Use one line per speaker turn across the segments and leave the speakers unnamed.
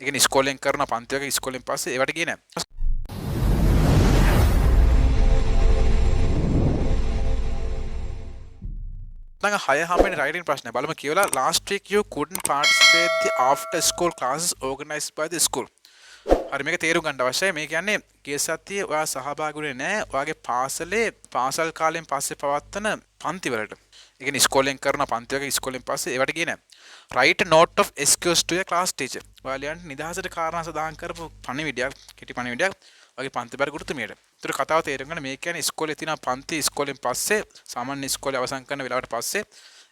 ඒ කියන්නේ ඉස්කෝලෙන් කරන පන්ති වගේ ඉස්කෝලෙන් පස්සේ ඒවට ගියේ නැහැ. Nanga higher how many writing ප්‍රශ්න බලමු කියලා last week you couldn't participate the after school classes organized by the school. හරි මේක තේරුම් ගන්න අවශ්‍යයි. මේ කියන්නේ ගිය සතියේ ඔයා සහභාගී වුණේ නැහැ. ඔයාගේ පාසලේ පාසල් කාලෙන් පස්සේ පවත්වන පන්ති වලට. ඒ කියන්නේ ඉස්කෝලෙන් කරන පන්ති වගේ ඉස්කෝලෙන් පස්සේ ඒවට ගියේ නැහැ. Write a note of excuse to your class teacher. ඔයාලා ලියන්න නිදහසට කාරණා සඳහන් කරපු පණිවිඩයක්, කෙටි පණිවිඩයක් ඔයාගේ පන්ති බර ගුරුතුමියට. ඒතර කතාව තේරුම් ගන්න මේ කියන්නේ ඉස්කෝලේ තියෙන පන්ති ඉස්කෝලෙන් පස්සේ සාමාන්‍ය ඉස්කෝලේ අවසන් කරන වෙලාවට පස්සේ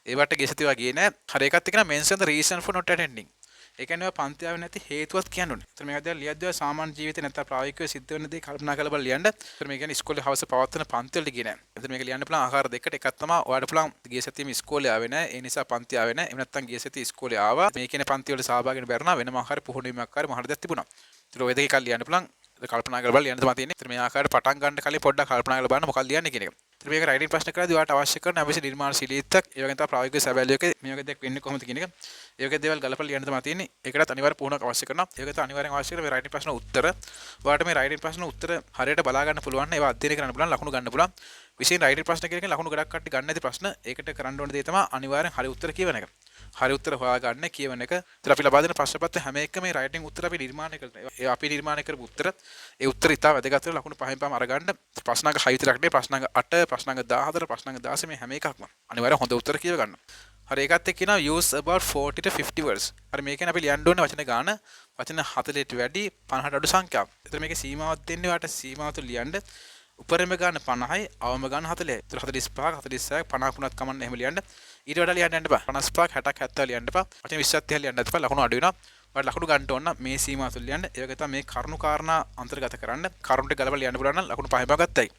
ඒවට ගිය සතිය වගේ නෑ. හරි එකත් එක්කන mention the reason for not attending. ඒ කියන්නේ ඔය පන්ති ආවේ නැති හේතුවත් කියන්න ඕනේ. ඒතර මේක දැන් ලියද්දී සාමාන්‍ය ජීවිතේ නැත්නම් ප්‍රායෝගිකව සිද්ධ වෙන දේ කල්පනා කරලා බලලා ලියන්න. ඒතර මේ කියන්නේ ඉස්කෝලේ හවස පවත්වන පන්ති වලට ගියේ නෑ. ඒතර මේක ලියන්න පුළුවන් ආකාර දෙකකට. එකක් තමයි ඔයාලට පුළුවන් ගිය සතියේම ඉස්කෝලේ ආවේ නෑ. ඒ නිසා පන්ති ආවේ නෑ. එහෙම නැත්නම් ගිය සතියේ ඉස්කෝලේ ආවා. මේ කියන්නේ පන්ති වල සහභාගී වෙන්න බැරුණා. වෙනම ආකාර පුහුණුවීමක් ආකාර මහර දෙයක් තිබුණා. ඒතර ඔය දෙක එකක් ලියන්න පුළුවන්. කල්පනා කරලා බලන්න ලියන්න තමයි තියෙන්නේ. ඒතර මේ ආකාරයට පටන් ගන්න කලින් පොඩ්ඩක් කල්පනා කරලා බලන්න මොකක්ද ලියන්නේ කියන එක. ඒතර මේක රයිටින් ප්‍රශ්න කරද්දී ඔයාලට අවශ්‍ය කරන අවශ්‍ය නිර්මාණශීලීත්වයක් ඒ වගේම තමයි ප්‍රායෝගික සැබෑලියක මේ වගේ දෙයක් වෙන්නේ කොහොමද කියන එක. ඒ වගේ දේවල් ගලපලා ලියන්න තමයි තියෙන්නේ. ඒකටත් අනිවාර්ය පුහුණුවක් අවශ්‍ය කරනවා. ඒ වගේ තමයි අනිවාර්යෙන් අවශ්‍ය කරන මේ රයිටින් ප්‍රශ්න උත්තර. ඔයාලට මේ රයිටින් ප්‍රශ්න උත්තර හරියට බලා ගන්න පුළුවන් නම් ඒවා අධ්‍යයනය කරන්න පුළුවන් ලකුණු ගන්න පුළුවන්. විශේෂයෙන් රයිටින් ප්‍රශ්න කියන එක ලකුණු ගොඩක් කට්ටිය ගන්න නැති ප්‍රශ්න. ඒකට කරන්න ඕන දේ තමයි අනිවාර්යෙන් හරි උත්තර කියවන එක. හරි උත්තර හොයාගන්න කියවන එක. ඒතර අපි ලබා දෙන ප්‍රශ්න පත්‍රය හැම එකම මේ රයිටින් උත්තර අපි නිර්මාණය කරනවා. ඒ අපි නිර්මාණය කරපු උත්තර ඒ උත්තර ඉතාල වැදගත් වෙන ලකුණු පහෙන් පහම අරගන්න. ප්‍රශ්නාංග 6 විතරක් නෙවෙයි ප්‍රශ්නාංග 8 ප්‍රශ්නාංග 14 ප්‍රශ්නාංග 16 මේ හැම එකක්ම අනිවාර්යෙන් හොඳ උත්තර කියව ගන්න. හරි ඒකත් එක්ක කියනවා use about 40 to 50 words. හරි මේකෙන් අපි ලියන්න ඕනේ වචන ගාන වචන 40ට වැඩි 50ට අඩු සංඛ්‍යාවක්. ඒතර මේකේ සීමාවක් දෙන්නේ ඔයාලට සීමාව තුල ලියන්න. උපරිම ගාන 50යි අවම ගාන 40යි. ඒතර 45ක් 46ක් 50ක් වුණත් කමන්න එහෙම ලියන්න. ඊට වඩා ලියන්න යන්න එපා. 55ක් 60ක් 70 ලියන්න එපා. වචන 20ක් 30ක් ලියන්න එපා. ලකුණු අඩු වෙනවා. ඔයාලට ලකුණු ගන්න ඕන මේ සීමාව තුල ලියන්න. ඒ වගේ තමයි මේ කරුණු කාරණා අන්තර්ගත කරන්න. කරුණු ටික ගලපලා ලියන්න පුළුවන් නම් ලකුණු පහම ගත්තයි.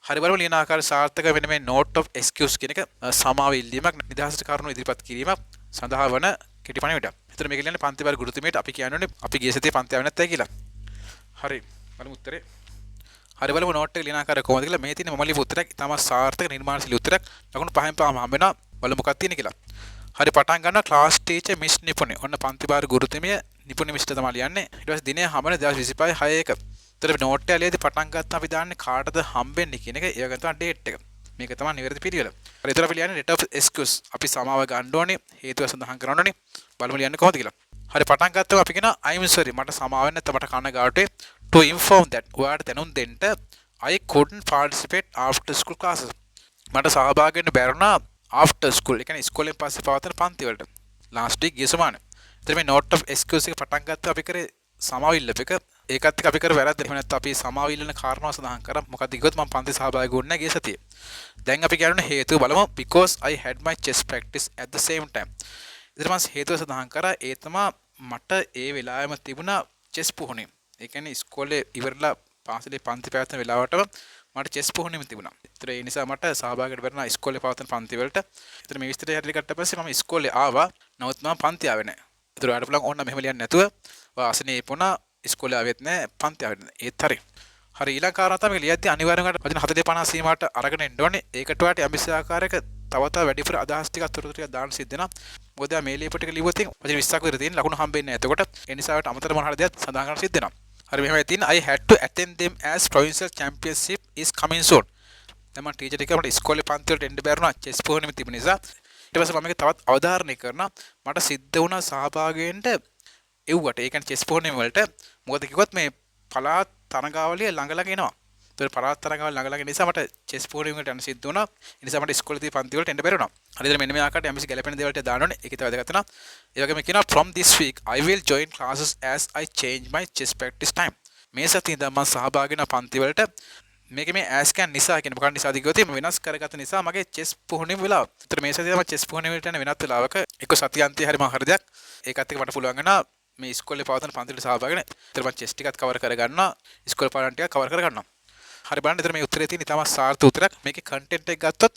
හරි බලමු ලියන ආකාරය සාර්ථක වෙන මේ note of excuse කියන එක සමාව ඉල්ලීමක් නිදහසට කරුණු ඉදිරිපත් කිරීමක් සඳහා වන කෙටි පණිවිඩයක්. ඒතර මේක ලියන්නේ පන්ති බර ගුරුතුමියට අපි කියන්නේ අපි ගිය සතියේ පන්ති ආවෙ නැත්තයි කියලා. හරි බලමු උත්තරේ. හරි බලමු note එක ලියන ආකාරය කොහොමද කියලා. මේ තියෙන මම ලියපු උත්තරයක් ඉතාම සාර්ථක නිර්මාණශීලී උත්තරයක්. ලකුණු පහෙන් පහම හම්බ වෙනවා. බලමු මොකක්ද තියෙන්නේ කියලා. හරි පටන් ගන්නවා class teacher miss නිපුණි. ඔන්න පන්ති බාර ගුරුතුමිය නිපුණි මිස්ට තමයි ලියන්නේ. ඊට පස්සේ දිනය හමන 2025 6 1. ඒතර note එක ලියදී පටන් ගත්තා අපි දාන්නේ කාටද හම්බෙන්නේ කියන එක. ඒ වගේ තමයි date එක. මේක තමයි නිවැරදි පිළිවෙල. හරි ඒතර අපි ලියන්නේ letter of excuse. අපි සමාව ගන්න ඕනේ. හේතුව සඳහන් කරන්න ඕනේ. බලමු ලියන්නේ කොහොමද කියලා. හරි පටන් ගත්තම අපි කියනවා I'm sorry මට සමාව වෙන්න නැත්නම් මට කනගාටුයි to inform that ඔයාලට දැනුම් දෙන්න I couldn't participate after school classes. මට සහභාගී වෙන්න බැරුණා after school. ඒ කියන්නේ ඉස්කෝලෙන් පස්සේ පවත්වන පන්ති වලට. last week ගිය සමාන. ඒතර මේ note of excuse එක පටන් ගත්තා අපි කරේ සමාව ඉල්ලප එක. ඒකත් එක්ක අපි කර වැරද්ද. එහෙම නැත්නම් අපි සමාව ඉල්ලන කාරණා සඳහන් කරා. මොකද කිව්වොත් මම පන්ති සහභාගී වුණේ නැහැ ගිය සතියේ. දැන් අපි කියන්න හේතුව බලමු because I had my chess practice at the same time. ඊට පස්සේ හේතුව සඳහන් කරා ඒ තමයි මට ඒ වෙලාවෙම තිබුණා chess පුහුණුව. ඒ කියන්නේ ඉස්කෝලේ ඉවරලා පාසලේ පන්ති පැවැත්වෙන වෙලාවටම මට chess පුහුණුවම තිබුණා. ඒතර ඒ නිසා මට සහභාගී වෙන්න බැරුණා ඉස්කෝලේ පවත්වන පන්ති වලට. ඒතර මේ විස්තරය හරියට ගත්ත පස්සේ මම ඉස්කෝලේ ආවා. නමුත් මම පන්ති ආවේ නැහැ. ඒතර ඔයාලට පුළුවන් ඕන්න මෙහෙම ලියන්න නැතුව වාසනේ පුණා ඉස්කෝලේ ආවෙත් නැහැ පන්ති ආවෙත් නැහැ. ඒත් හරි. හරි ඊළඟ කාරණා තමයි ලියද්දී අනිවාර්යයෙන්ම වචන 40 50 සීමාවට අරගෙන එන්න ඕනේ. ඒකට ඔයාලට යම්කිසි ආකාරයක තව තව වැඩිපුර අදහස් ටිකක් තොරතුරු ටිකක් දාන්න සිද්ධ වෙනවා. මොකද මේ ලියපු ටික ලිව්වොත් වචන 20ක් විතර තියෙන ලකුණු හම්බෙන්නේ නැහැ. එතකොට ඒ නිසා ඔයාලට අමතර මොන හරි දෙයක් සඳහන් කරන්න සිද්ධ වෙනවා. හරි මෙහෙමයි තියෙන්නේ I had to attend them as provincial championship is coming soon. දැන් මම ටීචර් ටික අපේ ඉස්කෝලේ පන්ති වලට එන්න බැරුණා chess පුහුණුවෙම තිබුණ නිසා. ඊට පස්සේ මම මේක තවත් අවධාරණය කරනවා. මට සිද්ධ වුණා සහභාගී වෙන්න එව්වට. ඒ කියන්නේ chess පුහුණුවීම වලට මොකද කිව්වොත් මේ පළාත් තරඟාවලිය ළඟ ළඟ එනවා. ඒතර පළාත් තරඟාවලිය ළඟ ළඟ නිසා මට chess පුහුණුවීම වලට යන්න සිද්ධ වුණා. ඒ නිසා මට ඉස්කෝලේ තියෙන පන්ති වලට එන්න බැරි වුණා. හරිද මෙන්න මේ ආකාරයට යම්කිසි ගැළපෙන දේවල් ටික දාන්න ඕනේ. ඒක තමයි වැදගත් වෙනවා. ඒ වගේම කියනවා from this week I will join classes as I change my chess practice time. මේ සතියේ ඉඳන් මම සහභාගී වෙන පන්ති වලට මේකේ මේ ඇස් කන් නිසා කියන මොකක්ද නිසාද කිව්වොත් මේ වෙනස් කරගත්ත නිසා මගේ chess පුහුණුවීම වෙලාව. ඒතර මේ සතියේ තමයි chess පුහුණුවීමට යන වෙනත් වෙලාවක එක්ක සතියන්තයේ හරි මම හරි දෙයක් ඒකත් එක්ක මට පුළුවන් වෙනවා මේ ඉස්කෝලේ පවත්වන පන්ති වලට සහභාගී වෙන්න. ඒතර මම chess ටිකත් කවර් කරගන්නවා. ඉස්කෝලේ පාඩම් ටිකක් කවර් කරගන්නවා. හරි බලන්න ඒතර මේ උත්තරේ තියෙන ඉතාම සාර්ථක උත්තරයක්. මේකේ කන්ටෙන්ට් එක ගත්තොත්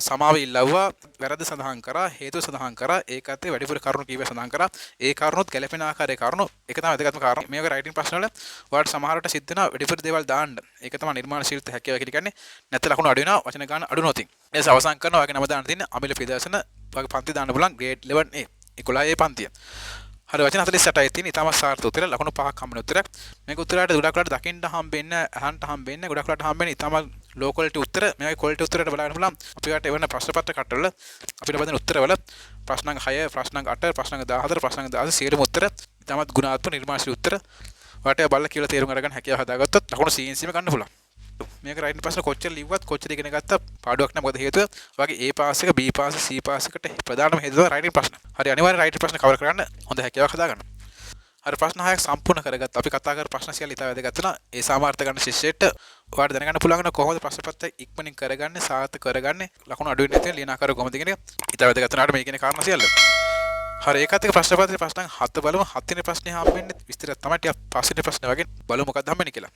සමාව ඉල්ලවුවා වැරද්ද සඳහන් කරා හේතුව සඳහන් කරා ඒකත් එක්ක වැඩිපුර කරුණු කීපයක් සඳහන් කරා ඒ කරුණුත් ගැළපෙන ආකාරයේ කරුණු ඒක තමයි වැදගත්ම කාරණා මේක රයිටින් ප්‍රශ්න වල ඔයාලට සමහරවට සිද්ධ වෙනවා වැඩිපුර දේවල් දාන්න ඒක තමයි නිර්මාණශීලීත්වය හැකියාව කියලා කියන්නේ නැත්නම් ලකුණු අඩු වෙනවා වචන ගන්න අඩු නොතින් ඊට අවසන් කරනවා ඔයාගේ නම දාන්න තියෙන්නේ අමිල ප්‍රදර්ශන ඔයාගේ පන්ති දාන්න පුළුවන් grade 11A 11A පන්තිය හරි වචන 48යි තියෙන ඉතාම සාර්ථක උත්තර ලකුණු 5ක් හම්බෙන උත්තරයක්. මේක උත්තරයට ගොඩක් වෙලාවට දකින්න හම්බෙන්නේ අහන්න හම්බෙන්නේ ගොඩක් වෙලාවට හම්බෙන්නේ ඉතාම ලෝ ක්වොලිටි උත්තර. මේකේ ක්වොලිටි උත්තරයට බලන්න පුළුවන්. අපිට එවන ප්‍රශ්න පත්‍ර කටවල අපිට බඳින උත්තරවල ප්‍රශ්න අංක 6 ප්‍රශ්න අංක 8 ප්‍රශ්න අංක 14 ප්‍රශ්න අංක 16 සියලුම උත්තර ඉතාමත් ගුණාත්මක නිර්මාණශීලී උත්තර. ඔයාලට බලලා කියලා තේරුම් අරගන්න හැකියාව හදාගත්තොත් ලකුණු CNC එක ගන්න පුළුවන්. මේක රයිටින් ප්‍රශ්න කොච්චර ලිව්වත් කොච්චර ඉගෙන ගත්තත් පාඩුවක් නැහැ. මොකද හේතුව වගේ A පාස් එක B පාස් C පාස් එකට ප්‍රධානම හේතුව රයිටින් ප්‍රශ්න. හරි අනිවාර්යෙන් රයිටින් ප්‍රශ්න කවර් කරන්න හොඳ හැකියාවක් හදාගන්න. හරි ප්‍රශ්න 6ක් සම්පූර්ණ කරගත්තා. අපි කතා කර ප්‍රශ්න සියල්ල ඉතාල වැදගත් වෙනවා. ඒ සාමාර්ථ ගන්න ශිෂ්‍යයට ඔයාලට දැනගන්න පුළුවන් වෙන කොහොමද ප්‍රශ්න පත්‍රය ඉක්මනින් කරගන්නේ සාර්ථක කරගන්නේ ලකුණු අඩු වෙන්නේ නැති වෙන ලියන ආකාරය කොහොමද කියන එක ඉතාල වැදගත් වෙනාට මේ කියන කාරණා සියල්ල. හරි ඒකත් එක්ක ප්‍රශ්න පත්‍රයේ ප්‍රශ්න 7 බලමු. 7 වෙනි ප්‍රශ්නේ හම්බෙන්නේ විස්තරයක් තමයි ටිකක් පස්වෙනි ප්‍රශ්නේ වගේ බලමු මොකක්ද හම්බෙන්නේ කියලා.